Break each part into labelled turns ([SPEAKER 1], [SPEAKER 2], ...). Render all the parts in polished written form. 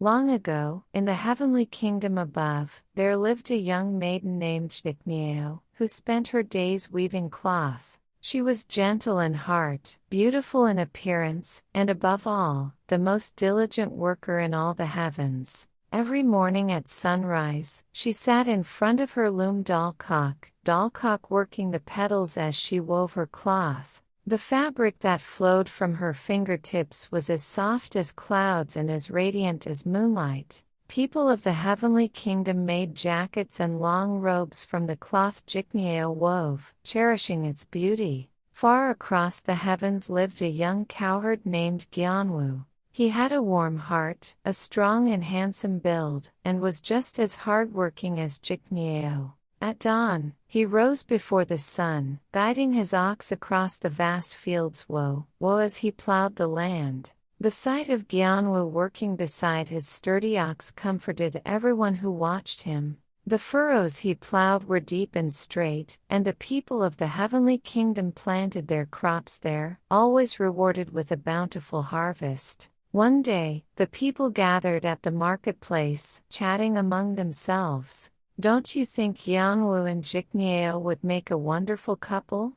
[SPEAKER 1] Long ago, in the heavenly kingdom above, there lived a young maiden named Jikneo, who spent her days weaving cloth. She was gentle in heart, beautiful in appearance, and above all, the most diligent worker in all the heavens. Every morning at sunrise, she sat in front of her loom Dalcock working the petals as she wove her cloth. The fabric that flowed from her fingertips was as soft as clouds and as radiant as moonlight. People of the heavenly kingdom made jackets and long robes from the cloth Jikneo wove, cherishing its beauty. Far across the heavens lived a young cowherd named Gyeonwoo. He had a warm heart, a strong and handsome build, and was just as hard-working as Jikneo. At dawn, he rose before the sun, guiding his ox across the vast fields woe as he plowed the land. The sight of Gyeonwoo working beside his sturdy ox comforted everyone who watched him. The furrows he plowed were deep and straight, and the people of the heavenly kingdom planted their crops there, always rewarded with a bountiful harvest. One day, the people gathered at the marketplace, chatting among themselves. "Don't you think Gyeonwoo and Jikneo would make a wonderful couple?"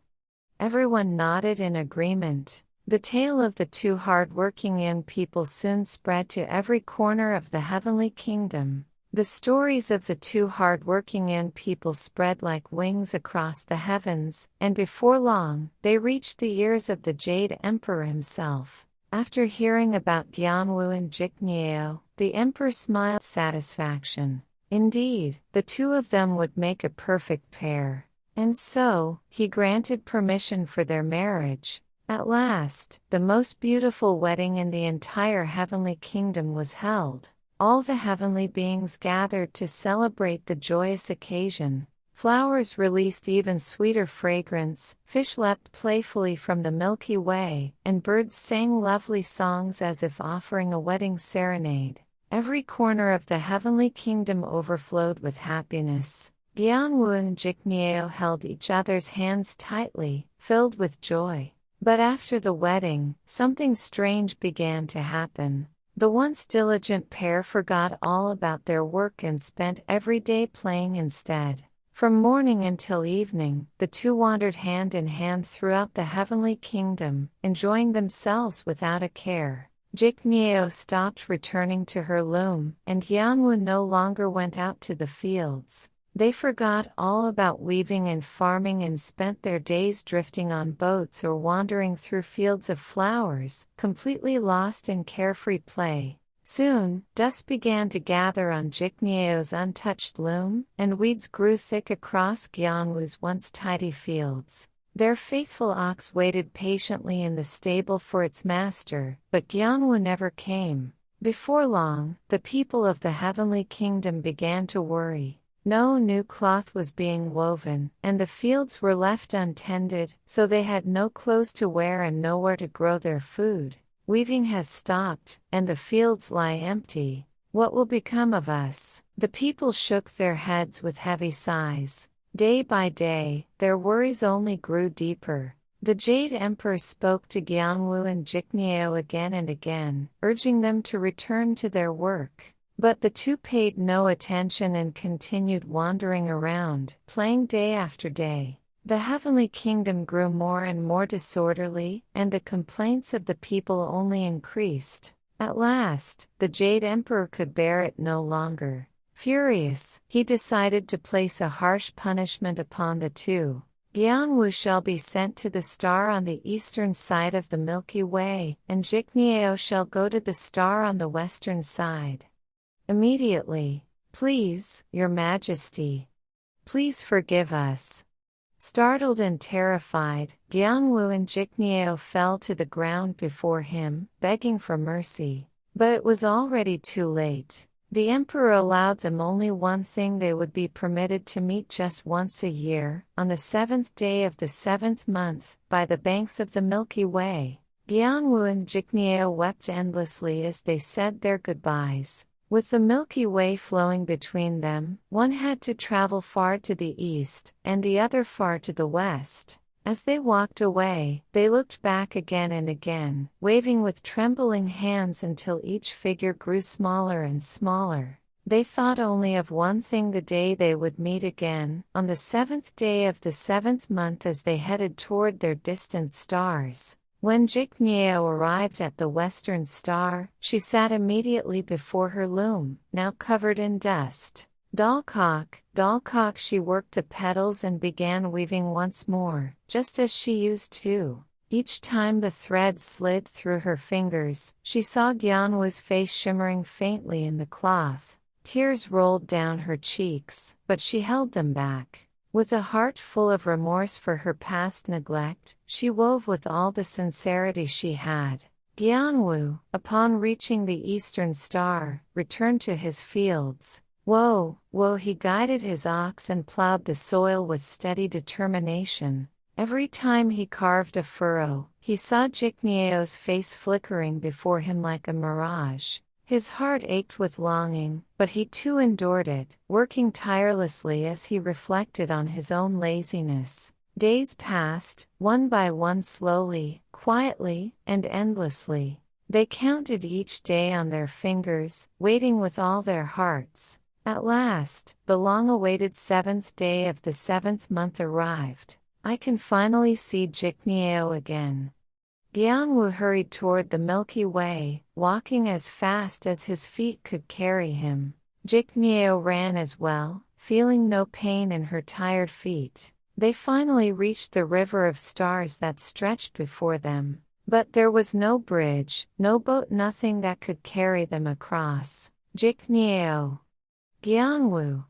[SPEAKER 1] Everyone nodded in agreement. The tale of the two hard-working young people soon spread to every corner of the heavenly kingdom. The stories of the two hard-working young people spread like wings across the heavens, and before long, they reached the ears of the Jade Emperor himself. After hearing about Gyeonwoo and Jikneo, the emperor smiled satisfaction. Indeed, the two of them would make a perfect pair. And so, he granted permission for their marriage. At last, the most beautiful wedding in the entire heavenly kingdom was held. All the heavenly beings gathered to celebrate the joyous occasion. Flowers released even sweeter fragrance, fish leapt playfully from the Milky Way, and birds sang lovely songs as if offering a wedding serenade. Every corner of the heavenly kingdom overflowed with happiness. Gyeonwoo and Jikneo held each other's hands tightly, filled with joy. But after the wedding, something strange began to happen. The once diligent pair forgot all about their work and spent every day playing instead. From morning until evening, the two wandered hand in hand throughout the heavenly kingdom, enjoying themselves without a care. Jikneo stopped returning to her loom, and Gyeonwoo no longer went out to the fields. They forgot all about weaving and farming and spent their days drifting on boats or wandering through fields of flowers, completely lost in carefree play. Soon, dust began to gather on Jikneo's untouched loom, and weeds grew thick across Gyeonwoo's once tidy fields. Their faithful ox waited patiently in the stable for its master, but Gyeonwoo never came. Before long, the people of the heavenly kingdom began to worry. No new cloth was being woven, and the fields were left untended, so they had no clothes to wear and nowhere to grow their food. Weaving has stopped, and the fields lie empty. What will become of us? The people shook their heads with heavy sighs. Day by day, their worries only grew deeper. The Jade Emperor spoke to Gyeonwoo and Jikneo again and again, urging them to return to their work. But the two paid no attention and continued wandering around, playing day after day. The heavenly kingdom grew more and more disorderly, and the complaints of the people only increased. At last, the Jade Emperor could bear it no longer. Furious, he decided to place a harsh punishment upon the two. Gyeonwoo shall be sent to the star on the eastern side of the Milky Way, and Jikneo shall go to the star on the western side. Immediately. "Please, Your Majesty. Please forgive us." Startled and terrified, Gyeonwoo and Jikneo fell to the ground before him, begging for mercy. But it was already too late. The emperor allowed them only one thing: they would be permitted to meet just once a year, on the 7th day of the 7th month, by the banks of the Milky Way. Gyeonwoo and Jikneo wept endlessly as they said their goodbyes. With the Milky Way flowing between them, one had to travel far to the east, and the other far to the west. As they walked away, they looked back again and again, waving with trembling hands until each figure grew smaller and smaller. They thought only of one thing: the day they would meet again, on the 7th day of the 7th month, as they headed toward their distant stars. When Jikneo arrived at the western star, she sat immediately before her loom, now covered in dust. Dalcock, Dalcock, she worked the petals and began weaving once more, just as she used to. Each time the thread slid through her fingers, she saw Gyeonwoo's face shimmering faintly in the cloth. Tears rolled down her cheeks, but she held them back. With a heart full of remorse for her past neglect, she wove with all the sincerity she had. Gyeonwoo, upon reaching the eastern star, returned to his fields. Woe, woe, he guided his ox and plowed the soil with steady determination. Every time he carved a furrow, he saw Jikneo's face flickering before him like a mirage. His heart ached with longing, but he too endured it, working tirelessly as he reflected on his own laziness. Days passed, one by one, slowly, quietly, and endlessly. They counted each day on their fingers, waiting with all their hearts. At last, the long-awaited 7th day of the 7th month arrived. I can finally see Jikneo again. Gyeonwoo hurried toward the Milky Way, walking as fast as his feet could carry him. Jikneo ran as well, feeling no pain in her tired feet. They finally reached the river of stars that stretched before them. But there was no bridge, no boat, nothing that could carry them across. Jikneo. Gyeonwoo.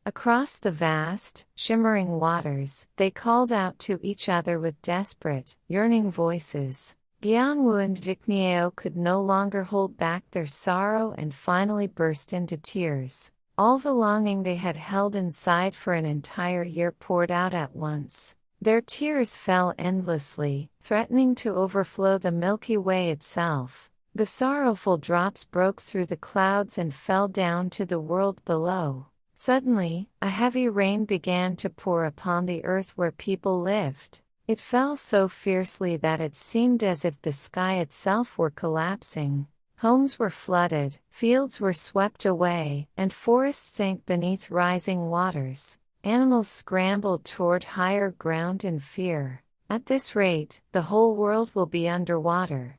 [SPEAKER 1] Across the vast, shimmering waters, they called out to each other with desperate, yearning voices. Gyeonwoo and Jikneo could no longer hold back their sorrow and finally burst into tears. All the longing they had held inside for an entire year poured out at once. Their tears fell endlessly, threatening to overflow the Milky Way itself. The sorrowful drops broke through the clouds and fell down to the world below. Suddenly, a heavy rain began to pour upon the earth where people lived. It fell so fiercely that it seemed as if the sky itself were collapsing. Homes were flooded, fields were swept away, and forests sank beneath rising waters. Animals scrambled toward higher ground in fear. At this rate, the whole world will be underwater.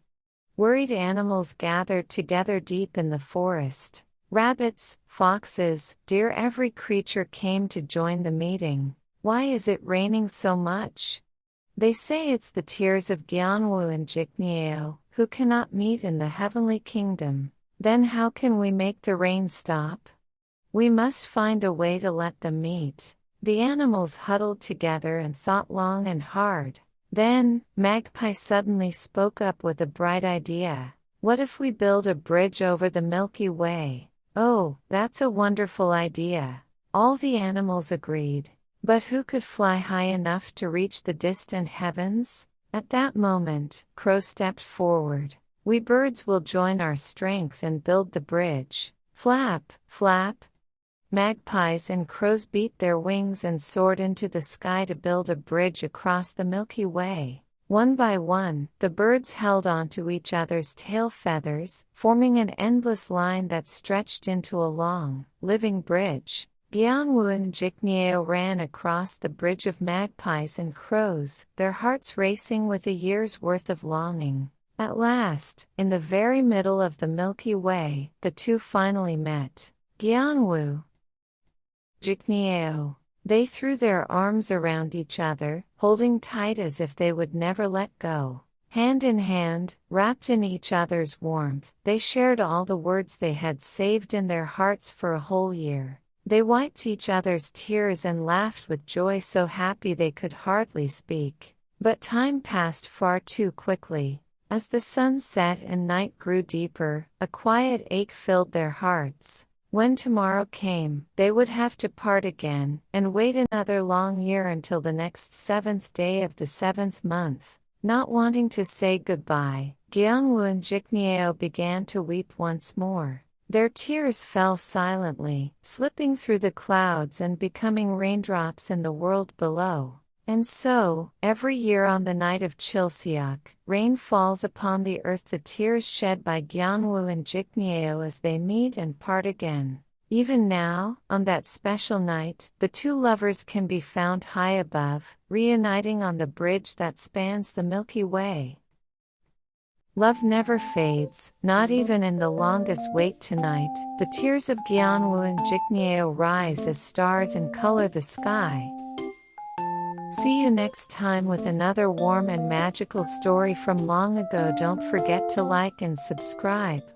[SPEAKER 1] Worried animals gathered together deep in the forest. Rabbits, foxes, deer, every creature came to join the meeting. Why is it raining so much? They say it's the tears of Gyeonwoo and Jikneo, who cannot meet in the heavenly kingdom. Then how can we make the rain stop? We must find a way to let them meet. The animals huddled together and thought long and hard. Then, Magpie suddenly spoke up with a bright idea. What if we build a bridge over the Milky Way? Oh, that's a wonderful idea. All the animals agreed. But who could fly high enough to reach the distant heavens? At that moment, Crow stepped forward. We birds will join our strength and build the bridge. Flap, flap. Magpies and crows beat their wings and soared into the sky to build a bridge across the Milky Way. One by one, the birds held onto each other's tail feathers, forming an endless line that stretched into a long, living bridge. Gyeonwoo and Jikneo ran across the bridge of magpies and crows, their hearts racing with a year's worth of longing. At last, in the very middle of the Milky Way, the two finally met. Gyeonwoo. Jikneo. They threw their arms around each other, holding tight as if they would never let go. Hand in hand, wrapped in each other's warmth, they shared all the words they had saved in their hearts for a whole year. They wiped each other's tears and laughed with joy, so happy they could hardly speak. But time passed far too quickly. As the sun set and night grew deeper, a quiet ache filled their hearts. When tomorrow came, they would have to part again, and wait another long year until the next 7th day of the 7th month. Not wanting to say goodbye, Gyeonwoo and Jikneo began to weep once more. Their tears fell silently, slipping through the clouds and becoming raindrops in the world below. And so, every year on the night of Chilseok, rain falls upon the earth, the tears shed by Gyeonwoo and Jiknyeo as they meet and part again. Even now, on that special night, the two lovers can be found high above, reuniting on the bridge that spans the Milky Way. Love never fades, not even in the longest wait tonight. The tears of Gyeonwoo and Jiknyeo rise as stars and color the sky. See you next time with another warm and magical story from long ago. Don't forget to like and subscribe.